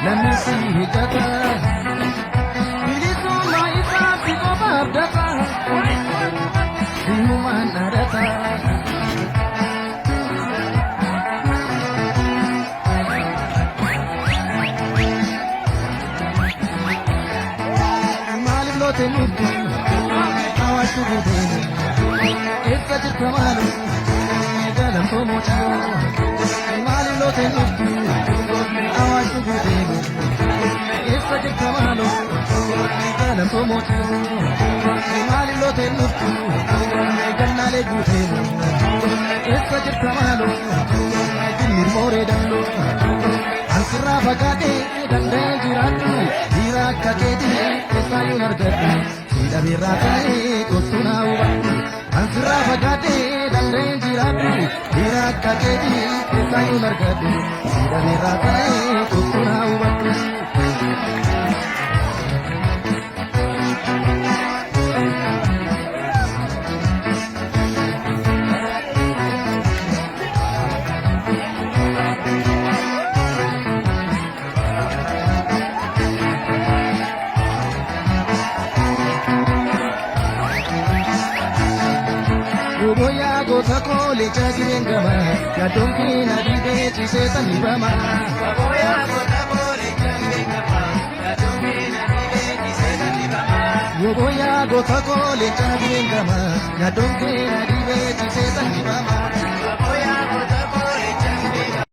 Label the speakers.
Speaker 1: Let me see Gata. Bilisu Maisa Piko Babdata. Human Adata. Malim Lote Nudu. How I should be. It's such a Kamalu. Galam Pomocho. Malim Lote Nudu. How I should be. It's such a Kamalu. Galam Pomocho. Malim Lote Nudu. Ganale Gutemo. It's such a Kamalu. Dini More Dando. Ansura Bagade. Dande Giratu. Dira Kakedi. Esayu Nargati. Ida Virate. Kosuna Uba. Ansura Bagade. Dande Giratu. Dira Kakedi. Esayu Nargati. Ida Virate. Kosuna Uba. Goya gota kole chagren gama ya donki na dibe chise tani bama Goya gota kole chagren gama ya donki na dibe chise tani bama Goya gota kole chagren gama ya donki na dibe chise tani bama